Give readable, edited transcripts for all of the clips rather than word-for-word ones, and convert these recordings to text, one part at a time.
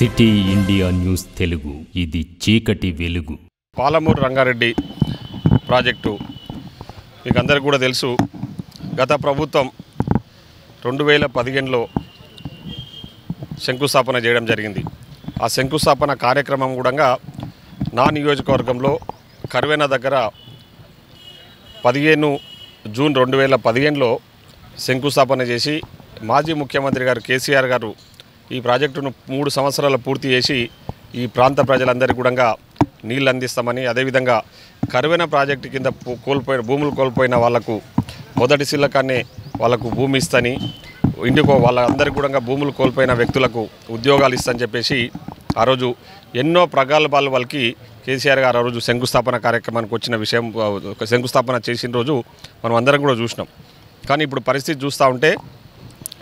City India news Telugu, ఇది చీకటి వెలుగు. పాలమూరు రంగారెడ్డి ప్రాజెక్టు మీకు అందరికీ కూడా తెలుసు. గత ప్రభుత్వం 2015లో శంకుస్థాపన చేయడం జరిగింది. ఆ శంకుస్థాపన కార్యక్రమం కూడా నా నియోజకవర్గంలో కర్వేన దగ్గర 15 జూన్ 2015లో శంకుస్థాపన చేసి మాజీ ముఖ్యమంత్రి గారు కేసీఆర్ గారు ఈ ప్రాజెక్టును 3 సంవత్సరాలు పూర్తి చేసి ఈ ప్రాంత ప్రజలందరికీ కూడా నీళ్ళు అందిస్తామని, అదేవిధంగా కర్వేన ప్రాజెక్టు కింద భూములు కోల్పోయిన వాళ్లకు మొదటి సిల్లకాన్నే వాళ్ళకు భూమి ఇస్తని, ఇందుకో వాళ్ళందరికీ కూడా భూములు కోల్పోయిన వ్యక్తులకు ఉద్యోగాలు ఇస్తని చెప్పేసి ఆ రోజు ఎన్నో ప్రగల్భాలు వాళ్ళకి కేసీఆర్ గారు ఆ రోజు శంకుస్థాపన కార్యక్రమానికి వచ్చిన విషయం, శంకుస్థాపన చేసిన రోజు మనం అందరం కూడా చూసినాం. కానీ ఇప్పుడు పరిస్థితి చూస్తూ ఉంటే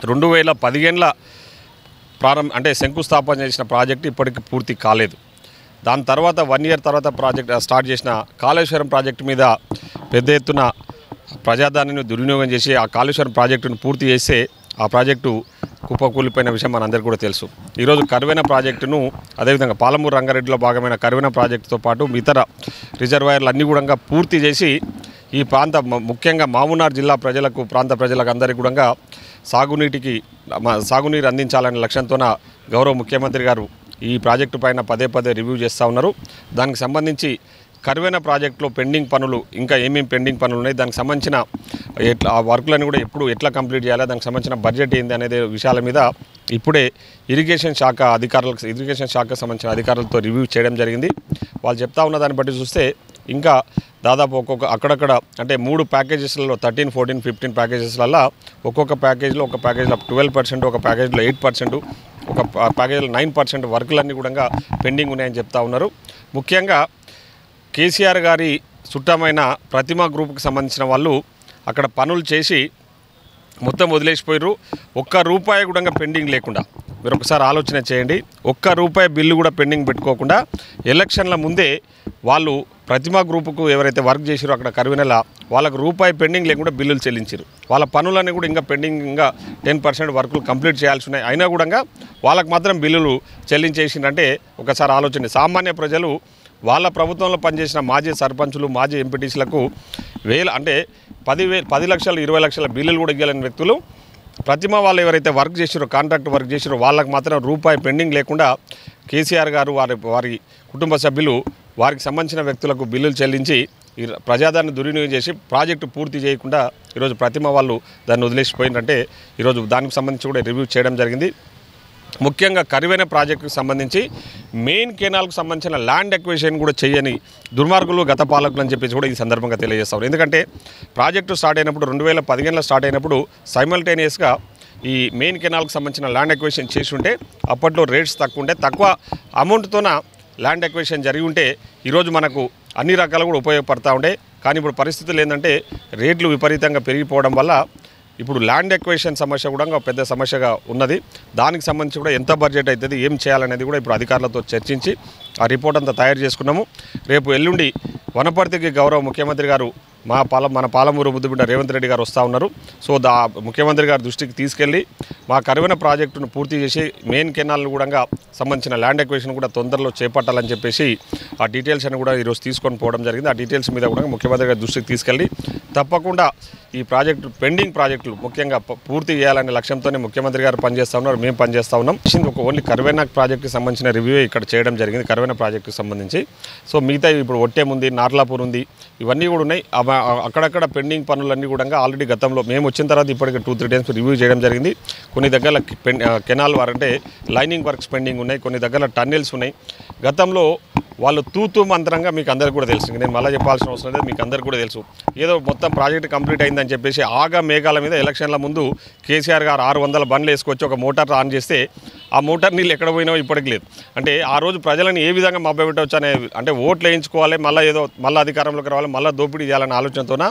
2015 అంటే శంకుస్థాపన చేసిన ప్రాజెక్టు ఇప్పటికి పూర్తి కాలేదు. దాని తర్వాత 1 ఇయర్ తర్వాత ప్రాజెక్ట్ స్టార్ట్ చేసిన కాళేశ్వరం ప్రాజెక్టు మీద పెద్ద ఎత్తున ప్రజాదాన్ని దుర్వినియోగం చేసి ఆ కాళేశ్వరం ప్రాజెక్టును పూర్తి చేస్తే ఆ ప్రాజెక్టు కుప్పకూలిపోయిన విషయం మనందరికీ కూడా తెలుసు. ఈరోజు కర్వేన ప్రాజెక్టును, అదేవిధంగా పాలమూరు రంగారెడ్డిలో భాగమైన కర్వేన ప్రాజెక్టుతో పాటు ఇతర రిజర్వాయర్లు అన్నీ కూడా పూర్తి చేసి ఈ ప్రాంత ముఖ్యంగా మామునార్ జిల్లా ప్రజలకు, ప్రాంత ప్రజలకు అందరికీ కూడా సాగునీరు అందించాలనే లక్ష్యంతోన గౌరవ ముఖ్యమంత్రి గారు ఈ ప్రాజెక్టు పైన పదే రివ్యూ చేస్తూ ఉన్నారు. దానికి సంబంధించి కర్వేన ప్రాజెక్టులో పెండింగ్ పనులు, ఇంకా ఏమేమి పెండింగ్ పనులు ఉన్నాయి, దానికి సంబంధించిన ఆ వర్కులను కూడా ఎట్లా కంప్లీట్ చేయాలి, దానికి సంబంధించిన బడ్జెట్ ఏంది అనేది విషయాల మీద ఇప్పుడే ఇరిగేషన్ శాఖకు సంబంధించిన అధికారులతో రివ్యూ చేయడం జరిగింది. వాళ్ళు చెప్తా ఉన్న దాన్ని బట్టి చూస్తే ఇంకా దాదాపు అక్కడక్కడ అంటే 3 ప్యాకేజెస్లలో 13, 14, 15 ప్యాకేజెస్లలో ఒక్కొక్క ప్యాకేజ్లో 12%, ఒక ప్యాకేజ్లో 8%, ఒక ప్యాకేజ్లో 9% వర్కులన్నీ కూడా పెండింగ్ ఉన్నాయని చెప్తా ఉన్నారు. ముఖ్యంగా కేసీఆర్ గారి చుట్టమైన ప్రతిమా గ్రూప్కి సంబంధించిన వాళ్ళు అక్కడ పనులు చేసి మొత్తం వదిలేసిపోయారు. ₹1 కూడా పెండింగ్ లేకుండా, మీరు ఒకసారి ఆలోచన చేయండి. ₹1 బిల్లు కూడా పెండింగ్ పెట్టుకోకుండా ఎలక్షన్ల ముందే వాళ్ళు ప్రతిమా గ్రూపుకు ఎవరైతే వర్క్ చేసారో అక్కడ కర్వేనల వాళ్ళకు ₹1 పెండింగ్ లేకుండా బిల్లులు చెల్లించారు. వాళ్ళ పనులన్నీ కూడా ఇంకా పెండింగ్, ఇంకా 10% వర్కులు కంప్లీట్ చేయాల్సి ఉన్నాయి. అయినా కూడా వాళ్ళకు మాత్రం బిల్లులు చెల్లించేసిందంటే ఒకసారి ఆలోచన. సామాన్య ప్రజలు వాళ్ళ ప్రభుత్వంలో పనిచేసిన మాజీ సర్పంచులు, మాజీ ఎంపీటీసీలకు అంటే 10 లక్షలు, 20 లక్షల బిల్లులు కూడా ఇవ్వలేని వ్యక్తులు ప్రతిమ వాళ్ళు ఎవరైతే వర్క్ చేసారో, కాంట్రాక్ట్ వర్క్ చేసారో వాళ్ళకు మాత్రం ₹1 పెండింగ్ లేకుండా కేసీఆర్ గారు వారి కుటుంబ సభ్యులు వారికి సంబంధించిన వ్యక్తులకు బిల్లులు చెల్లించి ఈ ప్రజాదాన్ని దుర్వినియోగం చేసి ప్రాజెక్టు పూర్తి చేయకుండా ఈరోజు ప్రతిమ వాళ్ళు దాన్ని వదిలేసిపోయిందంటే ఈరోజు దానికి సంబంధించి కూడా రివ్యూ చేయడం జరిగింది. ముఖ్యంగా కర్వేన ప్రాజెక్టుకు సంబంధించి మెయిన్ కెనాల్కు సంబంధించిన ల్యాండ్ ఎక్విజిషన్ కూడా చేయని దుర్మార్గులు గత పాలకులు అని చెప్పేసి కూడా ఈ సందర్భంగా తెలియజేస్తారు. ఎందుకంటే ప్రాజెక్టు స్టార్ట్ అయినప్పుడు 2015లో స్టార్ట్ అయినప్పుడు సైమల్టేనియస్గా ఈ మెయిన్ కెనాల్కు సంబంధించిన ల్యాండ్ ఎక్విజిషన్ చేసి ఉంటే అప్పట్లో రేట్స్ తక్కువ అమౌంట్తోన ల్యాండ్ ఎక్విజిషన్ జరిగి ఉంటే ఈరోజు మనకు అన్ని రకాలు కూడా ఉపయోగపడతా ఉండే. కానీ ఇప్పుడు పరిస్థితులు ఏంటంటే రేట్లు విపరీతంగా పెరిగిపోవడం వల్ల ఇప్పుడు ల్యాండ్ ఎక్విజిషన్ సమస్య కూడా పెద్ద సమస్యగా ఉన్నది. దానికి సంబంధించి కూడా ఎంత బడ్జెట్ అవుతుంది, ఏం చేయాలనేది కూడా ఇప్పుడు అధికారులతో చర్చించి ఆ రిపోర్ట్ అంతా తయారు చేసుకున్నాము. రేపు ఎల్లుండి వనపర్తికి గౌరవ ముఖ్యమంత్రి గారు మన పాలమూరు ముద్దుబిడ్డ రేవంత్ రెడ్డి గారు వస్తూ ఉన్నారు. సో ముఖ్యమంత్రి గారి దృష్టికి తీసుకెళ్ళి మా కర్వేన ప్రాజెక్టును పూర్తి చేసి మెయిన్ కెనాల్ను కూడా సంబంధించిన ల్యాండ్ ఎక్విజిషన్ కూడా తొందరలో చేపట్టాలని చెప్పేసి ఆ డీటెయిల్స్ అని కూడా ఈరోజు తీసుకొని పోవడం జరిగింది. ఆ డీటెయిల్స్ మీద కూడా ముఖ్యమంత్రి గారి దృష్టికి తీసుకెళ్ళి తప్పకుండా ఈ పెండింగ్ ప్రాజెక్టులు ముఖ్యంగా పూర్తి చేయాలనే లక్ష్యంతోనే ముఖ్యమంత్రి గారు పనిచేస్తూ ఉన్నారు, మేము పనిచేస్తూ ఉన్నాం. ఓన్లీ కర్వేన ప్రాజెక్టుకి సంబంధించిన రివ్యూ ఇక్కడ చేయడం జరిగింది, కర్వేన ప్రాజెక్టుకి సంబంధించి. సో మిగతా ఇప్పుడు ఒట్టేం ఉంది, నార్లాపూర్ ఉంది, ఇవన్నీ కూడా ఉన్నాయి. అక్కడక్కడ పెండింగ్ పనులన్నీ కూడా ఆల్రెడీ గతంలో మేము వచ్చిన తర్వాత ఇప్పటికి 2-3 టైమ్స్ రివ్యూ చేయడం జరిగింది. కొన్ని దగ్గర కెనాల్ అంటే లైనింగ్ వర్క్స్ పెండింగ్ ఉన్నాయి, కొన్ని దగ్గర టన్నెల్స్ ఉన్నాయి. గతంలో వాళ్ళు తూతూ మంత్రంగా మీకు అందరికీ కూడా తెలుసు, నేను మళ్ళీ చెప్పాల్సిన అవసరం లేదు, మీకు అందరికీ కూడా తెలుసు. ఏదో మొత్తం ప్రాజెక్ట్ కంప్లీట్ అయిందని చెప్పేసి ఆగా మేఘాల మీద ఎలక్షన్ల ముందు కేసీఆర్ గారు 600 బండ్లు వేసుకొచ్చి ఒక మోటార్ ఆన్ చేస్తే ఆ మోటార్ నీళ్ళు ఎక్కడ పోయినావో ఇప్పటికి లేదు. అంటే ఆ రోజు ప్రజలను ఏ విధంగా మభ్యపెట్టవచ్చు అనే, అంటే ఓట్లు వేయించుకోవాలి, మళ్ళీ అధికారంలోకి రావాలి, మళ్ళీ దోపిడీ చేయాలనే ఆలోచనతోన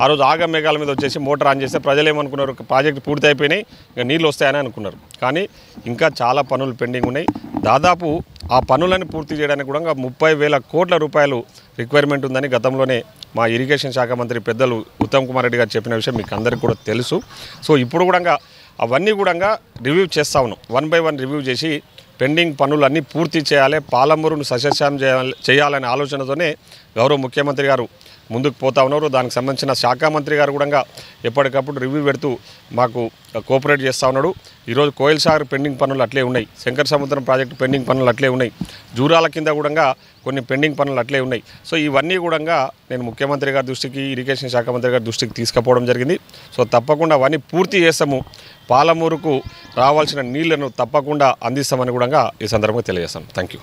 ఆ రోజు ఆగా మేఘాల మీద వచ్చేసి మోటార్ ఆన్ చేస్తే ప్రజలు ఏమనుకున్నారు, ప్రాజెక్ట్ పూర్తి అయిపోయినాయి, ఇంకా నీళ్ళు వస్తాయని అనుకున్నారు. కానీ ఇంకా చాలా పనులు పెండింగ్ ఉన్నాయి. దాదాపు ఆ పనులను పూర్తి చేయడానికి కూడా 30,000 కోట్ల రూపాయలు రిక్వైర్మెంట్ ఉందని గతంలోనే మా ఇరిగేషన్ శాఖ మంత్రి పెద్దలు ఉత్తమ్ కుమార్ రెడ్డి గారు చెప్పిన విషయం మీకు అందరికీ కూడా తెలుసు. సో ఇప్పుడు కూడా అవన్నీ కూడా రివ్యూ చేస్తా ఉన్నాం, 1 by 1 రివ్యూ చేసి పెండింగ్ పనులన్నీ పూర్తి చేయాలి, పాలమూరును సస్యశ్యామం చేయాలనే ఆలోచనతోనే గౌరవ ముఖ్యమంత్రి గారు ముందుకు పోతా ఉన్నారు. దానికి సంబంధించిన శాఖ మంత్రి గారు కూడా ఎప్పటికప్పుడు రివ్యూ పెడుతూ మాకు కోఆపరేట్ చేస్తూ ఉన్నాడు. ఈరోజు కోయిల్ సాగర్ పెండింగ్ పనులు అట్లే ఉన్నాయి, శంకర సముద్రం ప్రాజెక్టు పెండింగ్ పనులు అట్లే ఉన్నాయి, జూరాల కింద కూడా కొన్ని పెండింగ్ పనులు అట్లే ఉన్నాయి. సో ఇవన్నీ కూడా నేను ముఖ్యమంత్రి గారి దృష్టికి, ఇరిగేషన్ శాఖ మంత్రి గారి దృష్టికి తీసుకుపోవడం జరిగింది. సో తప్పకుండా అవన్నీ పూర్తి చేస్తాము, పాలమూరుకు రావాల్సిన నీళ్లను తప్పకుండా అందిస్తామని కూడా ఈ సందర్భంగా తెలియజేస్తాం. Thank you.